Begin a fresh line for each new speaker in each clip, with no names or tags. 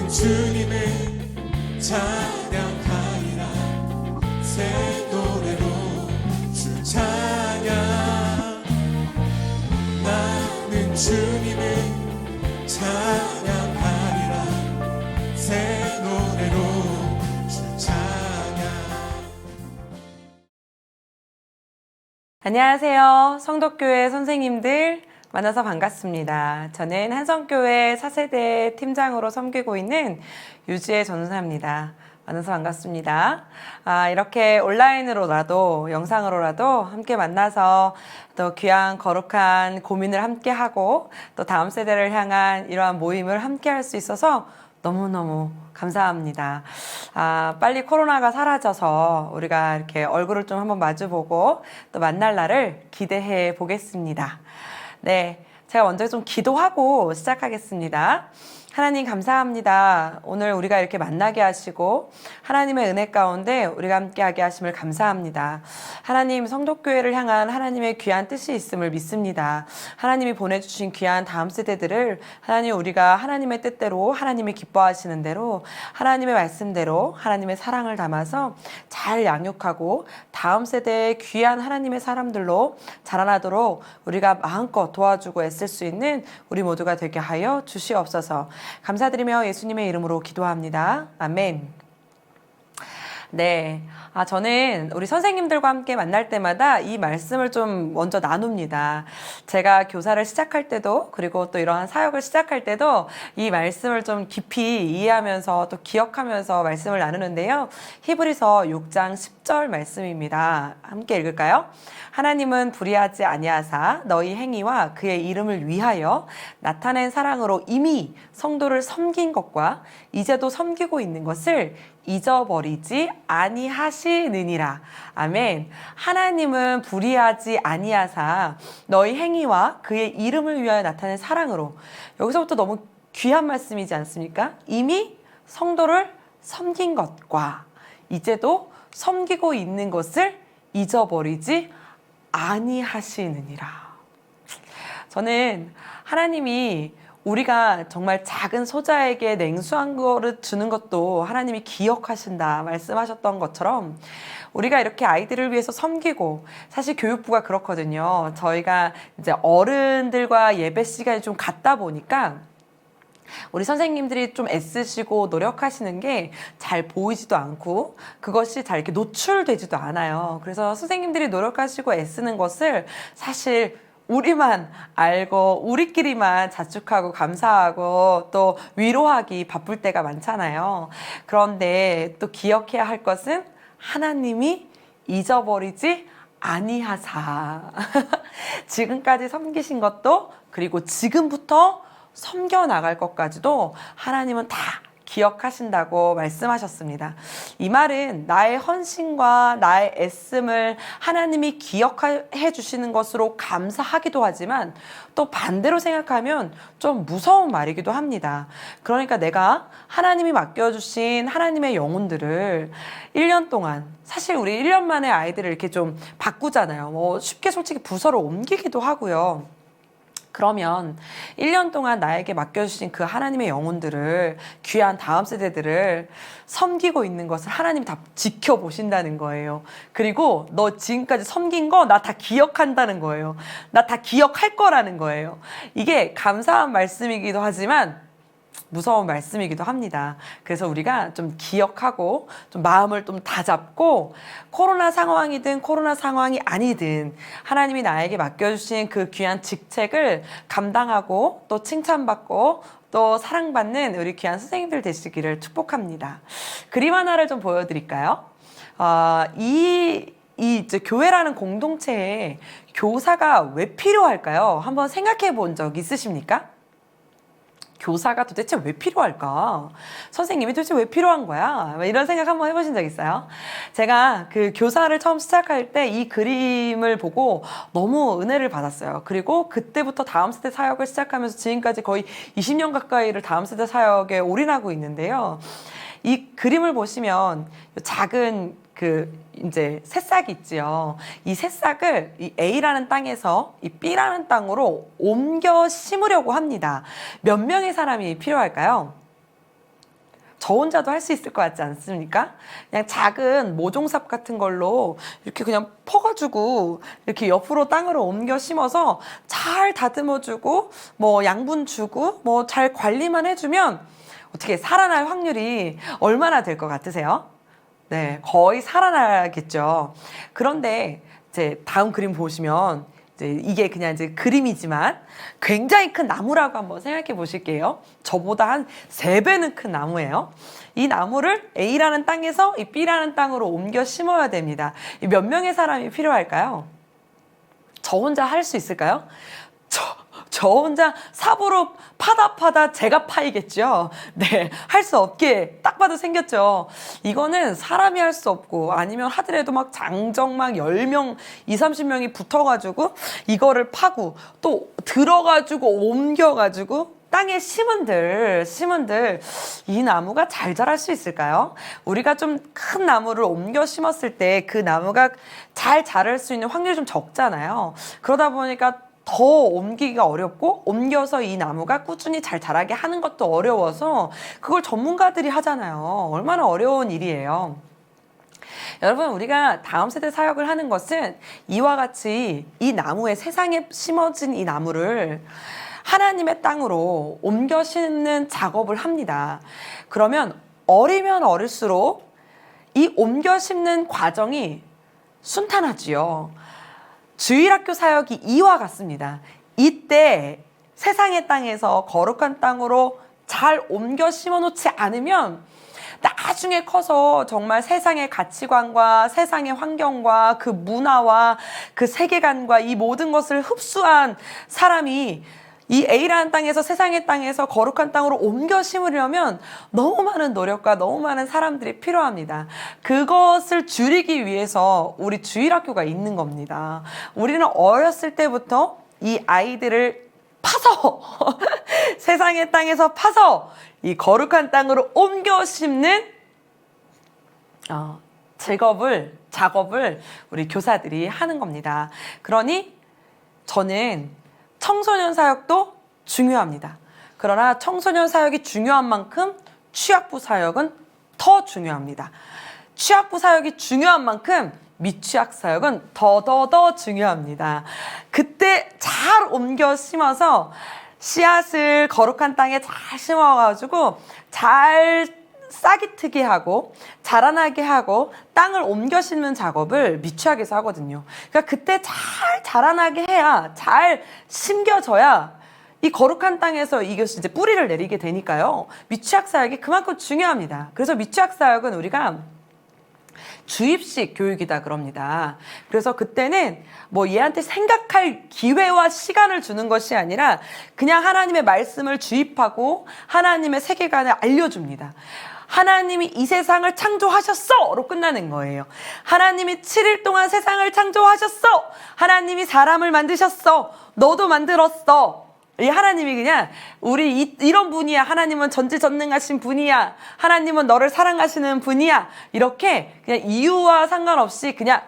주님을 찬양하리라. 새 노래로 주 찬양. 나는 주님을 찬양하리라. 새 노래로 주 찬양.
안녕하세요. 성덕교회 선생님들 만나서 반갑습니다. 저는 한성교회 4세대 팀장으로 섬기고 있는 유지혜 전사입니다. 만나서 반갑습니다. 이렇게 온라인으로라도 영상으로라도 함께 만나서 또 귀한 거룩한 고민을 함께 하고 또 다음 세대를 향한 이러한 모임을 함께 할 수 있어서 너무너무 감사합니다. 빨리 코로나가 사라져서 우리가 이렇게 얼굴을 좀 한번 마주보고 또 만날 날을 기대해 보겠습니다. 네, 제가 먼저 좀 기도하고 시작하겠습니다. 하나님 감사합니다. 오늘 우리가 이렇게 만나게 하시고 하나님의 은혜 가운데 우리가 함께하게 하심을 감사합니다. 하나님 성덕교회를 향한 하나님의 귀한 뜻이 있음을 믿습니다. 하나님이 보내주신 귀한 다음 세대들을 하나님 우리가 하나님의 뜻대로 하나님이 기뻐하시는 대로 하나님의 말씀대로 하나님의 사랑을 담아서 잘 양육하고 다음 세대의 귀한 하나님의 사람들로 자라나도록 우리가 마음껏 도와주고 애쓸 수 있는 우리 모두가 되게 하여 주시옵소서. 감사드리며 예수님의 이름으로 기도합니다. 아멘. 네. 저는 우리 선생님들과 함께 만날 때마다 이 말씀을 좀 먼저 나눕니다. 제가 교사를 시작할 때도 그리고 또 이러한 사역을 시작할 때도 이 말씀을 좀 깊이 이해하면서 또 기억하면서 말씀을 나누는데요. 히브리서 6장 10절 말씀입니다. 함께 읽을까요? 하나님은 불의하지 아니하사 너희 행위와 그의 이름을 위하여 나타낸 사랑으로 이미 성도를 섬긴 것과 이제도 섬기고 있는 것을 잊어버리지 아니하시느니라. 아멘. 하나님은 불의하지 아니하사 너희 행위와 그의 이름을 위하여 나타낸 사랑으로. 여기서부터 너무 귀한 말씀이지 않습니까? 이미 성도를 섬긴 것과 이제도 섬기고 있는 것을 잊어버리지 아니하시느니라. 저는 하나님이 우리가 정말 작은 소자에게 냉수 한 그릇 주는 것도 하나님이 기억하신다 말씀하셨던 것처럼 우리가 이렇게 아이들을 위해서 섬기고, 사실 교육부가 그렇거든요. 저희가 이제 어른들과 예배 시간이 좀 같다 보니까 우리 선생님들이 좀 애쓰시고 노력하시는 게 잘 보이지도 않고 그것이 잘 이렇게 노출되지도 않아요. 그래서 선생님들이 노력하시고 애쓰는 것을 사실 우리만 알고 우리끼리만 자축하고 감사하고 또 위로하기 바쁠 때가 많잖아요. 그런데 또 기억해야 할 것은 하나님이 잊어버리지 아니하사 지금까지 섬기신 것도 그리고 지금부터 섬겨나갈 것까지도 하나님은 다 기억하신다고 말씀하셨습니다. 이 말은 나의 헌신과 나의 애씀을 하나님이 기억해 주시는 것으로 감사하기도 하지만 또 반대로 생각하면 좀 무서운 말이기도 합니다. 그러니까 내가 하나님이 맡겨주신 하나님의 영혼들을 1년 동안, 사실 우리 1년 만에 아이들을 이렇게 좀 바꾸잖아요. 쉽게 솔직히 부서를 옮기기도 하고요. 그러면 1년 동안 나에게 맡겨주신 그 하나님의 영혼들을, 귀한 다음 세대들을 섬기고 있는 것을 하나님이 다 지켜보신다는 거예요. 그리고 너 지금까지 섬긴 거 나 다 기억한다는 거예요. 나 다 기억할 거라는 거예요. 이게 감사한 말씀이기도 하지만 무서운 말씀이기도 합니다. 그래서 우리가 좀 기억하고 좀 마음을 좀 다잡고 코로나 상황이든 코로나 상황이 아니든 하나님이 나에게 맡겨주신 그 귀한 직책을 감당하고 또 칭찬받고 또 사랑받는 우리 귀한 선생님들 되시기를 축복합니다. 그림 하나를 좀 보여드릴까요? 이제 교회라는 공동체에 교사가 왜 필요할까요? 한번 생각해 본 적 있으십니까? 교사가 도대체 왜 필요할까? 선생님이 도대체 왜 필요한 거야? 이런 생각 한번 해보신 적 있어요? 제가 그 교사를 처음 시작할 때 이 그림을 보고 너무 은혜를 받았어요. 그리고 그때부터 다음 세대 사역을 시작하면서 지금까지 거의 20년 가까이를 다음 세대 사역에 올인하고 있는데요. 이 그림을 보시면 작은 이제 새싹이 있지요. 이 새싹을 이 A라는 땅에서 이 B라는 땅으로 옮겨 심으려고 합니다. 몇 명의 사람이 필요할까요? 저 혼자도 할 수 있을 것 같지 않습니까? 그냥 작은 모종삽 같은 걸로 이렇게 그냥 퍼가지고 이렇게 옆으로 땅으로 옮겨 심어서 잘 다듬어주고 뭐 양분 주고 뭐 잘 관리만 해주면 어떻게 살아날 확률이 얼마나 될 것 같으세요? 네, 거의 살아나겠죠. 그런데 이제 다음 그림 보시면 이제 이게 그냥 이제 그림이지만 굉장히 큰 나무라고 한번 생각해 보실게요. 저보다 한 3배는 큰 나무예요. 이 나무를 A라는 땅에서 이 B라는 땅으로 옮겨 심어야 됩니다. 몇 명의 사람이 필요할까요? 저 혼자 할 수 있을까요? 저 혼자 삽으로 파다 제가 파이겠죠. 네, 할 수 없게 딱 봐도 생겼죠. 이거는 사람이 할 수 없고 아니면 하더라도 막 장정 막 10명, 30명이 붙어가지고 이거를 파고 또 들어가지고 옮겨가지고 땅에 심은들 이 나무가 잘 자랄 수 있을까요? 우리가 좀 큰 나무를 옮겨 심었을 때 그 나무가 잘 자랄 수 있는 확률이 좀 적잖아요. 그러다 보니까 더 옮기기가 어렵고 옮겨서 이 나무가 꾸준히 잘 자라게 하는 것도 어려워서 그걸 전문가들이 하잖아요. 얼마나 어려운 일이에요. 여러분, 우리가 다음 세대 사역을 하는 것은 이와 같이 이 나무에 세상에 심어진 이 나무를 하나님의 땅으로 옮겨 심는 작업을 합니다. 그러면 어리면 어릴수록 이 옮겨 심는 과정이 순탄하지요. 주일학교 사역이 이와 같습니다. 이때 세상의 땅에서 거룩한 땅으로 잘 옮겨 심어놓지 않으면 나중에 커서 정말 세상의 가치관과 세상의 환경과 그 문화와 그 세계관과 이 모든 것을 흡수한 사람이 이 A라는 땅에서 세상의 땅에서 거룩한 땅으로 옮겨 심으려면 너무 많은 노력과 너무 많은 사람들이 필요합니다. 그것을 줄이기 위해서 우리 주일학교가 있는 겁니다. 우리는 어렸을 때부터 이 아이들을 파서 세상의 땅에서 파서 이 거룩한 땅으로 옮겨 심는 작업을 우리 교사들이 하는 겁니다. 그러니 저는 청소년 사역도 중요합니다. 그러나 청소년 사역이 중요한 만큼 취학부 사역은 더 중요합니다. 취학부 사역이 중요한 만큼 미취학 사역은 더 중요합니다. 그때 잘 옮겨 심어서 씨앗을 거룩한 땅에 잘 심어가지고 잘 싹이 트게 하고 자라나게 하고 땅을 옮겨 심는 작업을 미취학에서 하거든요. 그러니까 그때 잘 자라나게 해야, 잘 심겨져야 이 거룩한 땅에서 이것이 이제 뿌리를 내리게 되니까요. 미취학 사역이 그만큼 중요합니다. 그래서 미취학 사역은 우리가 주입식 교육이다 그럽니다. 그래서 그때는 뭐 얘한테 생각할 기회와 시간을 주는 것이 아니라 그냥 하나님의 말씀을 주입하고 하나님의 세계관을 알려줍니다. 하나님이 이 세상을 창조하셨어로 끝나는 거예요. 하나님이 7일 동안 세상을 창조하셨어. 하나님이 사람을 만드셨어. 너도 만들었어. 이 하나님이 그냥 우리 이런 분이야. 하나님은 전지전능하신 분이야. 하나님은 너를 사랑하시는 분이야. 이렇게 그냥 이유와 상관없이 그냥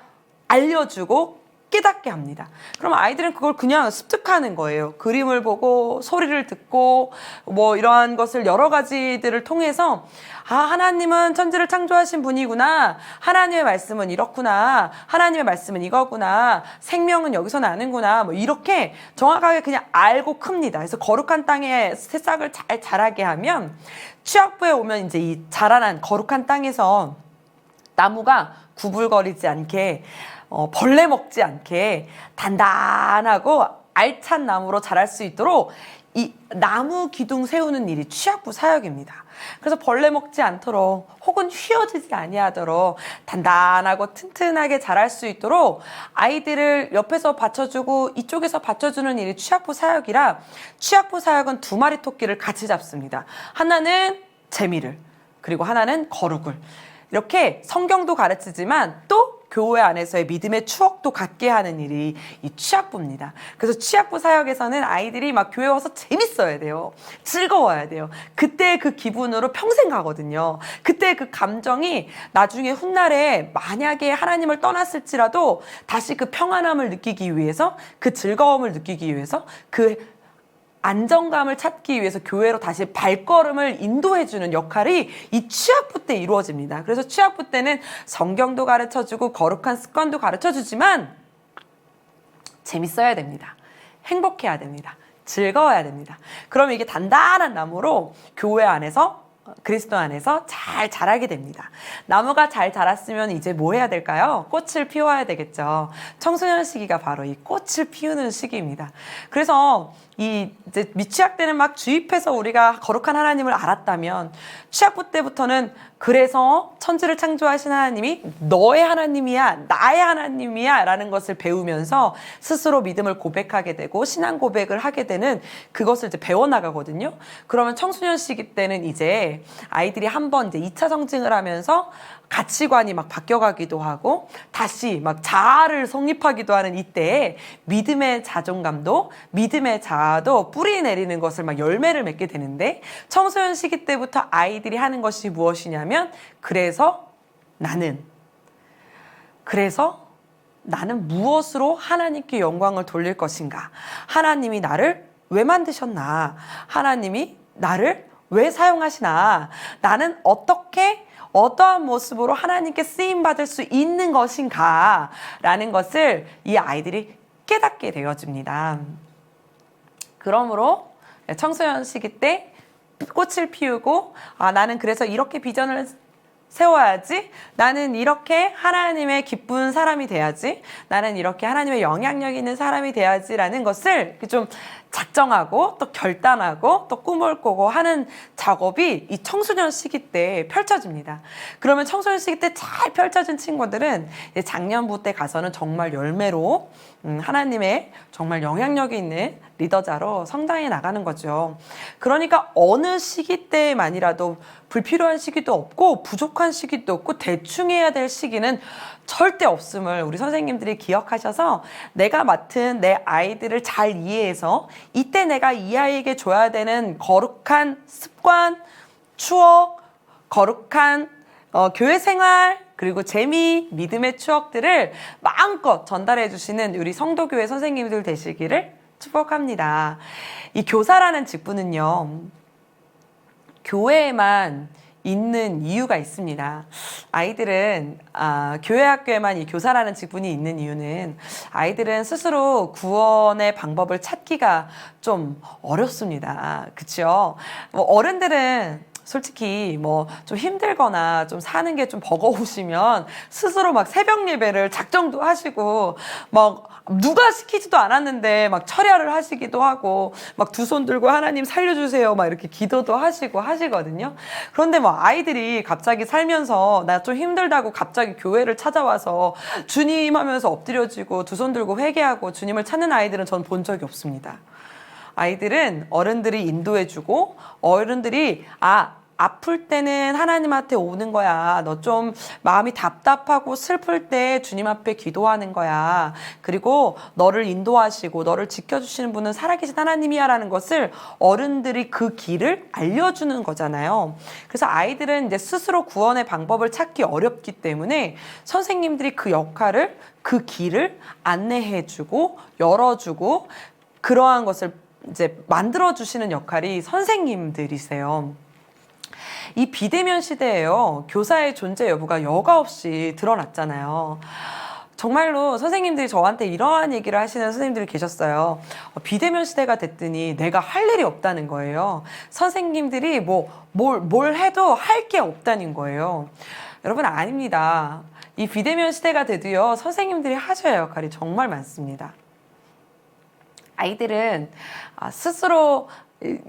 알려주고 깨닫게 합니다. 그럼 아이들은 그걸 그냥 습득하는 거예요. 그림을 보고 소리를 듣고 뭐 이러한 것을 여러 가지들을 통해서 하나님은 천지를 창조하신 분이구나. 하나님의 말씀은 이렇구나. 하나님의 말씀은 이거구나. 생명은 여기서 나는구나. 뭐 이렇게 정확하게 그냥 알고 큽니다. 그래서 거룩한 땅에 새싹을 잘 자라게 하면 취학부에 오면 이제 이 자라난 거룩한 땅에서 나무가 구불거리지 않게 벌레 먹지 않게 단단하고 알찬 나무로 자랄 수 있도록 이 나무 기둥 세우는 일이 취학부 사역입니다. 그래서 벌레 먹지 않도록 혹은 휘어지지 아니하도록 단단하고 튼튼하게 자랄 수 있도록 아이들을 옆에서 받쳐주고 이쪽에서 받쳐주는 일이 취학부 사역이라 취학부 사역은 2마리 토끼를 같이 잡습니다. 하나는 재미를 그리고 하나는 거룩을 이렇게 성경도 가르치지만 또 교회 안에서의 믿음의 추억도 갖게 하는 일이 이 취학부입니다. 그래서 취학부 사역에서는 아이들이 막 교회 와서 재밌어야 돼요. 즐거워야 돼요. 그때 그 기분으로 평생 가거든요. 그때 그 감정이 나중에 훗날에 만약에 하나님을 떠났을지라도 다시 그 평안함을 느끼기 위해서 그 즐거움을 느끼기 위해서 그 안정감을 찾기 위해서 교회로 다시 발걸음을 인도해주는 역할이 이 취학부 때 이루어집니다. 그래서 취학부 때는 성경도 가르쳐주고 거룩한 습관도 가르쳐주지만 재밌어야 됩니다. 행복해야 됩니다. 즐거워야 됩니다. 그럼 이게 단단한 나무로 교회 안에서 그리스도 안에서 잘 자라게 됩니다. 나무가 잘 자랐으면 이제 뭐 해야 될까요? 꽃을 피워야 되겠죠. 청소년 시기가 바로 이 꽃을 피우는 시기입니다. 그래서 이제 미취학 때는 막 주입해서 우리가 거룩한 하나님을 알았다면 취학부 때부터는 그래서 천지를 창조하신 하나님이 너의 하나님이야, 나의 하나님이야 라는 것을 배우면서 스스로 믿음을 고백하게 되고 신앙 고백을 하게 되는 그것을 이제 배워나가거든요. 그러면 청소년 시기 때는 이제 아이들이 한번 이제 2차 성징을 하면서 가치관이 막 바뀌어가기도 하고 다시 막 자아를 성립하기도 하는 이때에 믿음의 자존감도 믿음의 자아도 뿌리 내리는 것을 막 열매를 맺게 되는데 청소년 시기 때부터 아이들이 하는 것이 무엇이냐면 그래서 나는 무엇으로 하나님께 영광을 돌릴 것인가? 하나님이 나를 왜 만드셨나? 하나님이 나를 왜 사용하시나? 나는 어떠한 모습으로 하나님께 쓰임받을 수 있는 것인가? 라는 것을 이 아이들이 깨닫게 되어집니다. 그러므로 청소년 시기 때 꽃을 피우고 나는 그래서 이렇게 비전을 세워야지. 나는 이렇게 하나님의 기쁜 사람이 돼야지. 나는 이렇게 하나님의 영향력 있는 사람이 돼야지라는 것을 좀 작정하고 또 결단하고 또 꿈을 꾸고 하는 작업이 이 청소년 시기 때 펼쳐집니다. 그러면 청소년 시기 때 잘 펼쳐진 친구들은 이제 작년부 때 가서는 정말 열매로 하나님의 정말 영향력이 있는 리더자로 성장해 나가는 거죠. 그러니까 어느 시기 때만이라도 불필요한 시기도 없고 부족한 시기도 없고 대충 해야 될 시기는 절대 없음을 우리 선생님들이 기억하셔서 내가 맡은 내 아이들을 잘 이해해서 이때 내가 이 아이에게 줘야 되는 거룩한 습관, 추억, 거룩한 교회 생활, 그리고 재미, 믿음의 추억들을 마음껏 전달해 주시는 우리 성도교회 선생님들 되시기를 축복합니다. 이 교사라는 직분은요, 교회에만 있는 이유가 있습니다. 아이들은 교회 학교에만 이 교사라는 직분이 있는 이유는 아이들은 스스로 구원의 방법을 찾기가 좀 어렵습니다. 그렇죠? 어른들은 솔직히 뭐 좀 힘들거나 좀 사는 게 좀 버거우시면 스스로 막 새벽 예배를 작정도 하시고 막 누가 시키지도 않았는데 막 철야를 하시기도 하고 막 두 손 들고 하나님 살려주세요 막 이렇게 기도도 하시고 하시거든요. 그런데 뭐 아이들이 갑자기 살면서 나 좀 힘들다고 갑자기 교회를 찾아와서 주님 하면서 엎드려지고 두 손 들고 회개하고 주님을 찾는 아이들은 전 본 적이 없습니다. 아이들은 어른들이 인도해주고 어른들이 아플 때는 하나님한테 오는 거야. 너 좀 마음이 답답하고 슬플 때 주님 앞에 기도하는 거야. 그리고 너를 인도하시고 너를 지켜주시는 분은 살아계신 하나님이야 라는 것을 어른들이 그 길을 알려주는 거잖아요. 그래서 아이들은 이제 스스로 구원의 방법을 찾기 어렵기 때문에 선생님들이 그 역할을, 그 길을 안내해주고 열어주고 그러한 것을 이제 만들어주시는 역할이 선생님들이세요. 이 비대면 시대에요. 교사의 존재 여부가 여과 없이 드러났잖아요. 정말로 선생님들이 저한테 이러한 얘기를 하시는 선생님들이 계셨어요. 비대면 시대가 됐더니 내가 할 일이 없다는 거예요. 선생님들이 뭘 해도 할 게 없다는 거예요. 여러분 아닙니다. 이 비대면 시대가 돼도요. 선생님들이 하셔야 할 역할이 정말 많습니다. 아이들은 스스로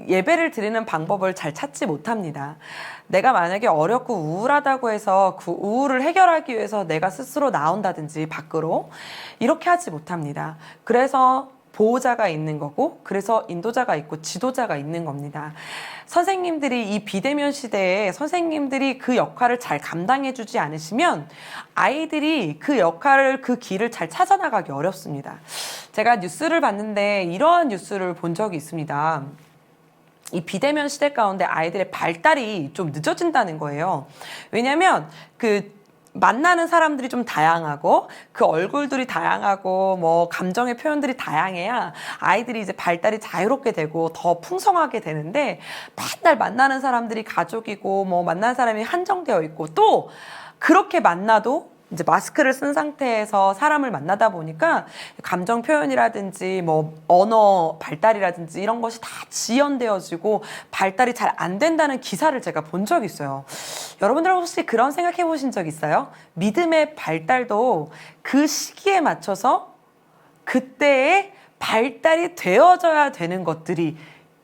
예배를 드리는 방법을 잘 찾지 못합니다. 내가 만약에 어렵고 우울하다고 해서 그 우울을 해결하기 위해서 내가 스스로 나온다든지 밖으로 이렇게 하지 못합니다. 그래서 보호자가 있는 거고 그래서 인도자가 있고 지도자가 있는 겁니다. 선생님들이 이 비대면 시대에 선생님들이 그 역할을 잘 감당해 주지 않으시면 아이들이 그 역할을 그 길을 잘 찾아나가기 어렵습니다. 제가 뉴스를 봤는데 이러한 뉴스를 본 적이 있습니다. 이 비대면 시대 가운데 아이들의 발달이 좀 늦어진다는 거예요. 왜냐하면 그 만나는 사람들이 좀 다양하고 그 얼굴들이 다양하고 뭐 감정의 표현들이 다양해야 아이들이 이제 발달이 자유롭게 되고 더 풍성하게 되는데 맨날 만나는 사람들이 가족이고 뭐 만나는 사람이 한정되어 있고 또 그렇게 만나도 이제 마스크를 쓴 상태에서 사람을 만나다 보니까 감정 표현이라든지 뭐 언어 발달이라든지 이런 것이 다 지연되어지고 발달이 잘 안 된다는 기사를 제가 본 적이 있어요. 여러분들 혹시 그런 생각해 보신 적 있어요? 믿음의 발달도 그 시기에 맞춰서 그때의 발달이 되어져야 되는 것들이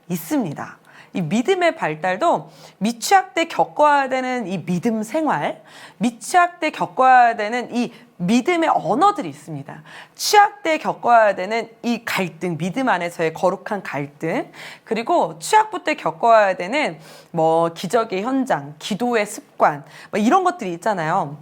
있습니다. 이 믿음의 발달도 미취학 때 겪어야 되는 이 믿음 생활, 미취학 때 겪어야 되는 이 믿음의 언어들이 있습니다. 취학 때 겪어야 되는 이 갈등, 믿음 안에서의 거룩한 갈등, 그리고 취학부 때 겪어야 되는 뭐 기적의 현장, 기도의 습관, 뭐 이런 것들이 있잖아요.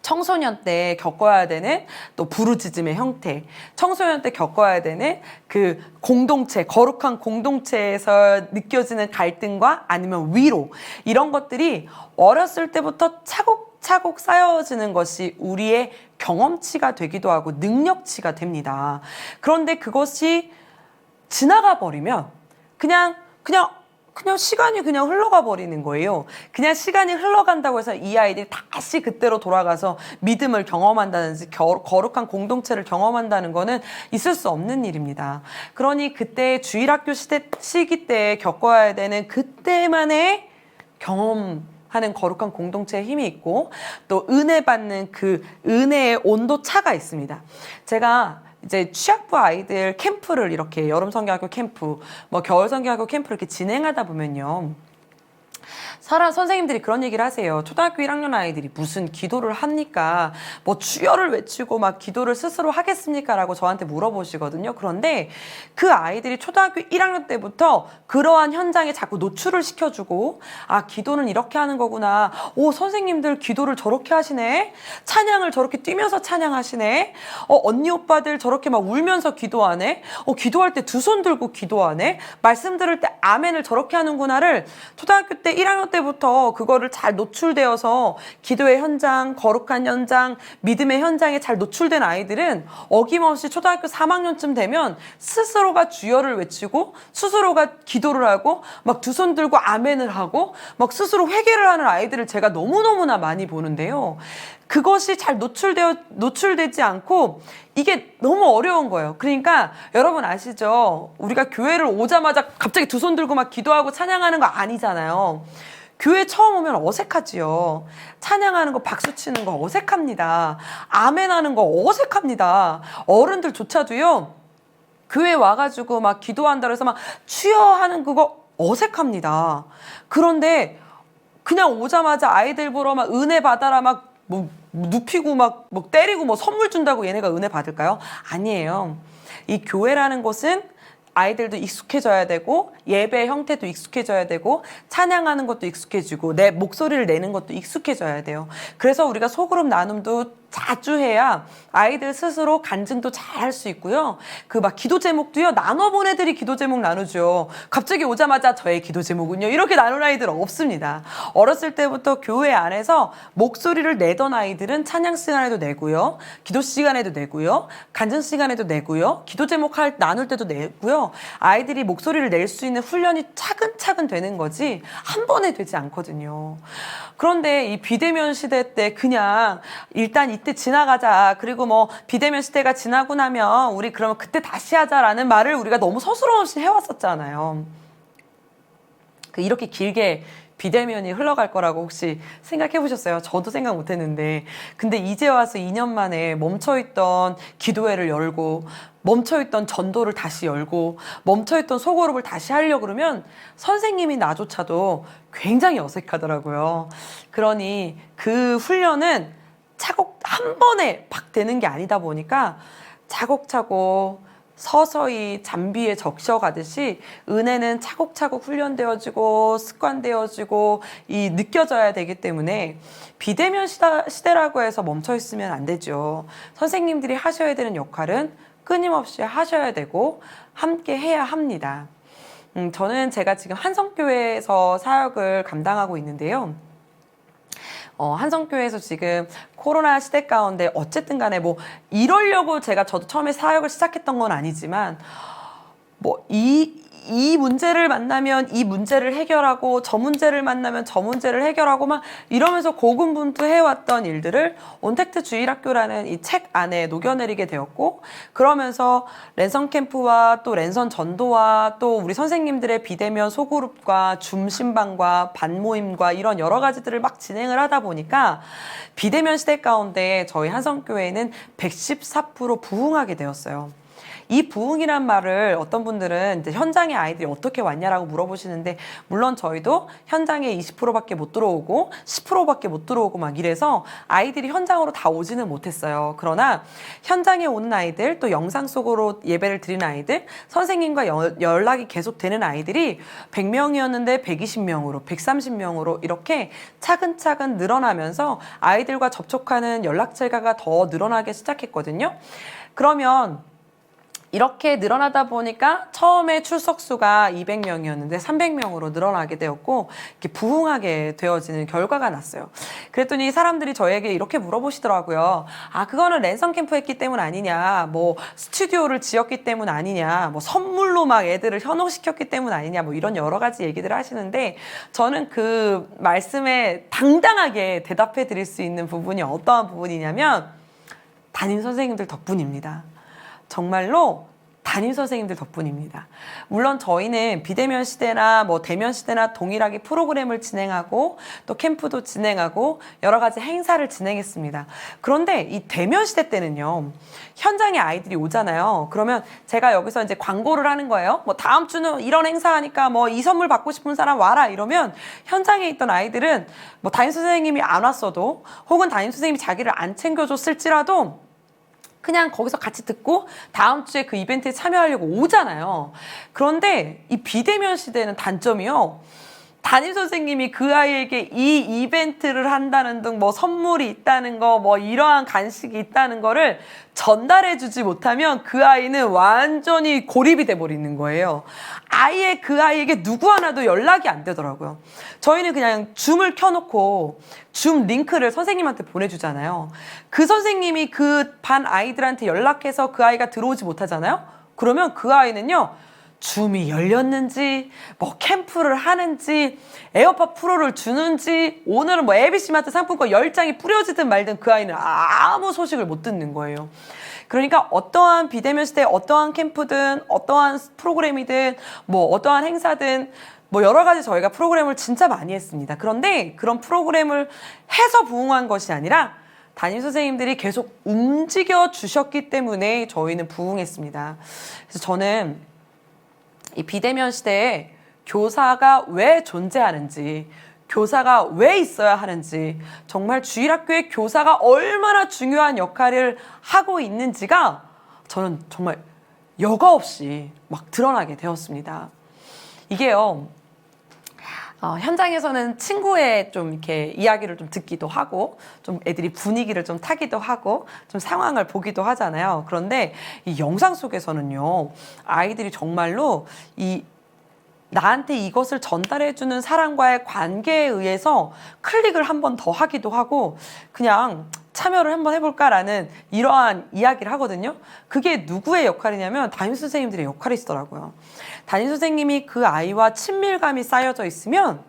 청소년 때 겪어야 되는 또 부르짖음의 형태, 청소년 때 겪어야 되는 그 공동체, 거룩한 공동체에서 느껴지는 갈등과 아니면 위로, 이런 것들이 어렸을 때부터 차곡차곡 쌓여지는 것이 우리의 경험치가 되기도 하고 능력치가 됩니다. 그런데 그것이 지나가 버리면 그냥 시간이 그냥 흘러가 버리는 거예요. 그냥 시간이 흘러간다고 해서 이 아이들이 다시 그때로 돌아가서 믿음을 경험한다든지 거룩한 공동체를 경험한다는 거는 있을 수 없는 일입니다. 그러니 그때 주일학교 시기 때 겪어야 되는 그때만의 경험하는 거룩한 공동체의 힘이 있고 또 은혜 받는 그 은혜의 온도 차가 있습니다. 제가 이제 취학부 아이들 캠프를 이렇게 여름 성경학교 캠프, 뭐 겨울 성경학교 캠프를 이렇게 진행하다 보면요. 선생님들이 그런 얘기를 하세요. 초등학교 1학년 아이들이 무슨 기도를 합니까? 뭐 주여를 외치고 막 기도를 스스로 하겠습니까? 라고 저한테 물어보시거든요. 그런데 그 아이들이 초등학교 1학년 때부터 그러한 현장에 자꾸 노출을 시켜주고 아, 기도는 이렇게 하는 거구나. 오, 선생님들 기도를 저렇게 하시네. 찬양을 저렇게 뛰면서 찬양하시네. 언니 오빠들 저렇게 막 울면서 기도하네. 기도할 때 두 손 들고 기도하네. 말씀 들을 때 아멘을 저렇게 하는구나를 초등학교 때 1학년 때부터 그거를 잘 노출되어서 기도의 현장, 거룩한 현장, 믿음의 현장에 잘 노출된 아이들은 어김없이 초등학교 3학년쯤 되면 스스로가 주여를 외치고 스스로가 기도를 하고 막 두 손 들고 아멘을 하고 막 스스로 회개를 하는 아이들을 제가 너무너무나 많이 보는데요. 그것이 잘 노출되지 않고 이게 너무 어려운 거예요. 그러니까 여러분 아시죠? 우리가 교회를 오자마자 갑자기 두 손 들고 막 기도하고 찬양하는 거 아니잖아요. 교회 처음 오면 어색하지요. 찬양하는 거, 박수 치는 거 어색합니다. 아멘하는 거 어색합니다. 어른들조차도요. 교회 와가지고 막 기도한다 그래서 막 주여 하는 그거 어색합니다. 그런데 그냥 오자마자 아이들 보러 막 은혜 받아라 막 뭐 눕히고 막 때리고 뭐 선물 준다고 얘네가 은혜 받을까요? 아니에요. 이 교회라는 곳은 아이들도 익숙해져야 되고 예배 형태도 익숙해져야 되고 찬양하는 것도 익숙해지고 내 목소리를 내는 것도 익숙해져야 돼요. 그래서 우리가 소그룹 나눔도 자주 해야 아이들 스스로 간증도 잘 할 수 있고요. 그 막 기도 제목도요. 나눠본 애들이 기도 제목 나누죠. 갑자기 오자마자 저의 기도 제목은요. 이렇게 나눈 아이들 없습니다. 어렸을 때부터 교회 안에서 목소리를 내던 아이들은 찬양 시간에도 내고요. 기도 시간에도 내고요. 간증 시간에도 내고요. 기도 제목 나눌 때도 내고요. 아이들이 목소리를 낼 수 있는 훈련이 차근차근 되는 거지 한 번에 되지 않거든요. 그런데 이 비대면 시대 때 그냥 일단 이때 지나가자. 그리고 뭐 비대면 시대가 지나고 나면 우리 그러면 그때 다시 하자라는 말을 우리가 너무 서슴없이 해왔었잖아요. 이렇게 길게 비대면이 흘러갈 거라고 혹시 생각해 보셨어요? 저도 생각 못 했는데. 근데 이제 와서 2년 만에 멈춰있던 기도회를 열고 멈춰있던 전도를 다시 열고 멈춰있던 소그룹을 다시 하려고 그러면 선생님이 나조차도 굉장히 어색하더라고요. 그러니 그 훈련은 한 번에 팍 되는 게 아니다 보니까 차곡차곡 서서히 잠비에 적셔가듯이 은혜는 차곡차곡 훈련되어지고 습관되어지고 느껴져야 되기 때문에 비대면 시대라고 해서 멈춰있으면 안 되죠. 선생님들이 하셔야 되는 역할은 끊임없이 하셔야 되고 함께 해야 합니다. 제가 지금 한성교회에서 사역을 감당하고 있는데요. 한성교회에서 지금 코로나 시대 가운데 어쨌든 간에 뭐 이러려고 저도 처음에 사역을 시작했던 건 아니지만 뭐 이 문제를 만나면 이 문제를 해결하고 저 문제를 만나면 저 문제를 해결하고 막 이러면서 고군분투해왔던 일들을 온택트 주일학교라는 이 책 안에 녹여내리게 되었고, 그러면서 랜선 캠프와 또 랜선 전도와 또 우리 선생님들의 비대면 소그룹과 줌 신방과 반모임과 이런 여러 가지들을 막 진행을 하다 보니까 비대면 시대 가운데 저희 한성교회는 114% 부흥하게 되었어요. 이 부흥이란 말을 어떤 분들은 이제 현장에 아이들이 어떻게 왔냐라고 물어보시는데, 물론 저희도 현장에 20%밖에 못 들어오고 10%밖에 못 들어오고 막 이래서 아이들이 현장으로 다 오지는 못했어요. 그러나 현장에 오는 아이들, 또 영상 속으로 예배를 드리는 아이들, 선생님과 연락이 계속 되는 아이들이 100명이었는데 120명으로 130명으로 이렇게 차근차근 늘어나면서 아이들과 접촉하는 연락처가 더 늘어나기 시작했거든요. 그러면 이렇게 늘어나다 보니까 처음에 출석수가 200명이었는데 300명으로 늘어나게 되었고, 이렇게 부흥하게 되어지는 결과가 났어요. 그랬더니 사람들이 저에게 이렇게 물어보시더라고요. 아, 그거는 랜선 캠프 했기 때문 아니냐, 뭐 스튜디오를 지었기 때문 아니냐, 뭐 선물로 막 애들을 현혹시켰기 때문 아니냐, 뭐 이런 여러 가지 얘기들을 하시는데, 저는 그 말씀에 당당하게 대답해 드릴 수 있는 부분이 어떠한 부분이냐면 담임 선생님들 덕분입니다. 정말로 담임 선생님들 덕분입니다. 물론 저희는 비대면 시대나 뭐 대면 시대나 동일하게 프로그램을 진행하고 또 캠프도 진행하고 여러 가지 행사를 진행했습니다. 그런데 이 대면 시대 때는요, 현장에 아이들이 오잖아요. 그러면 제가 여기서 이제 광고를 하는 거예요. 뭐 다음 주는 이런 행사하니까 뭐 이 선물 받고 싶은 사람 와라 이러면, 현장에 있던 아이들은 뭐 담임 선생님이 안 왔어도, 혹은 담임 선생님이 자기를 안 챙겨줬을지라도 그냥 거기서 같이 듣고 다음 주에 그 이벤트에 참여하려고 오잖아요. 그런데 이 비대면 시대는 단점이요, 담임 선생님이 그 아이에게 이 이벤트를 한다는 등 뭐 선물이 있다는 거, 뭐 이러한 간식이 있다는 거를 전달해 주지 못하면 그 아이는 완전히 고립이 돼 버리는 거예요. 아예 그 아이에게 누구 하나도 연락이 안 되더라고요. 저희는 그냥 줌을 켜놓고 줌 링크를 선생님한테 보내주잖아요. 그 선생님이 그 반 아이들한테 연락해서 그 아이가 들어오지 못하잖아요. 그러면 그 아이는요, 줌이 열렸는지, 뭐 캠프를 하는지, 에어팟 프로를 주는지, 오늘은 뭐 ABC마트 상품권 10장이 뿌려지든 말든 그 아이는 아무 소식을 못 듣는 거예요. 그러니까 어떠한 비대면 시대, 어떠한 캠프든 어떠한 프로그램이든 뭐 어떠한 행사든 뭐 여러 가지 저희가 프로그램을 진짜 많이 했습니다. 그런데 그런 프로그램을 해서 부흥한 것이 아니라 담임 선생님들이 계속 움직여 주셨기 때문에 저희는 부흥했습니다. 그래서 저는 이 비대면 시대에 교사가 왜 존재하는지, 교사가 왜 있어야 하는지, 정말 주일학교의 교사가 얼마나 중요한 역할을 하고 있는지가 저는 정말 여과 없이 막 드러나게 되었습니다. 이게요, 현장에서는 친구의 좀 이렇게 이야기를 좀 듣기도 하고, 좀 애들이 분위기를 좀 타기도 하고, 좀 상황을 보기도 하잖아요. 그런데 이 영상 속에서는요, 아이들이 정말로 나한테 이것을 전달해주는 사람과의 관계에 의해서 클릭을 한 번 더 하기도 하고, 그냥 참여를 한번 해볼까라는 이러한 이야기를 하거든요. 그게 누구의 역할이냐면 담임 선생님들의 역할이시더라고요. 담임 선생님이 그 아이와 친밀감이 쌓여져 있으면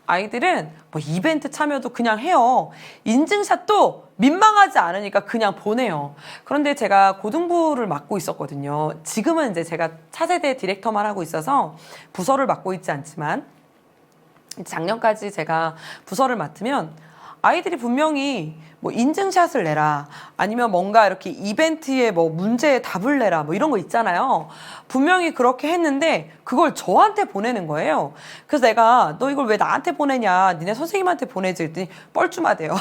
아이들은 뭐 이벤트 참여도 그냥 해요. 인증샷도 민망하지 않으니까 그냥 보내요. 그런데 제가 고등부를 맡고 있었거든요. 지금은 이제 제가 차세대 디렉터만 하고 있어서 부서를 맡고 있지 않지만, 작년까지 제가 부서를 맡으면 아이들이 분명히 뭐 인증샷을 내라, 아니면 뭔가 이렇게 이벤트에 뭐 문제에 답을 내라, 뭐 이런 거 있잖아요. 분명히 그렇게 했는데 그걸 저한테 보내는 거예요. 그래서 내가 너 이걸 왜 나한테 보내냐, 니네 선생님한테 보내지 했더니 뻘쭘하대요.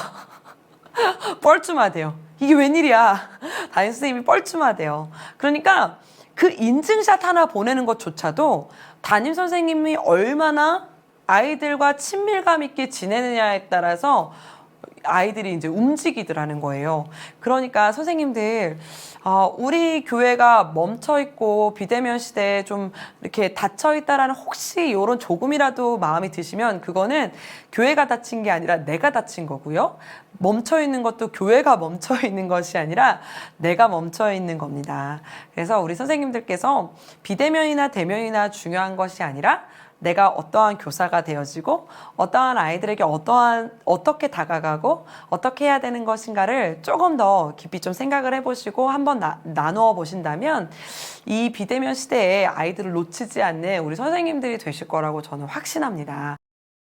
뻘쭘하대요. 이게 웬일이야. 담임 선생님이 뻘쭘하대요. 그러니까 그 인증샷 하나 보내는 것조차도 담임 선생님이 얼마나 아이들과 친밀감 있게 지내느냐에 따라서 아이들이 이제 움직이더라는 거예요. 그러니까 선생님들, 우리 교회가 멈춰 있고 비대면 시대에 좀 이렇게 닫혀 있다라는 혹시 이런 조금이라도 마음이 드시면 그거는 교회가 닫힌 게 아니라 내가 닫힌 거고요. 멈춰 있는 것도 교회가 멈춰 있는 것이 아니라 내가 멈춰 있는 겁니다. 그래서 우리 선생님들께서 비대면이나 대면이나 중요한 것이 아니라 내가 어떠한 교사가 되어지고 어떠한 아이들에게 어떻게 다가가고 어떻게 해야 되는 것인가를 조금 더 깊이 좀 생각을 해보시고 한번 나누어 보신다면 이 비대면 시대에 아이들을 놓치지 않는 우리 선생님들이 되실 거라고 저는 확신합니다.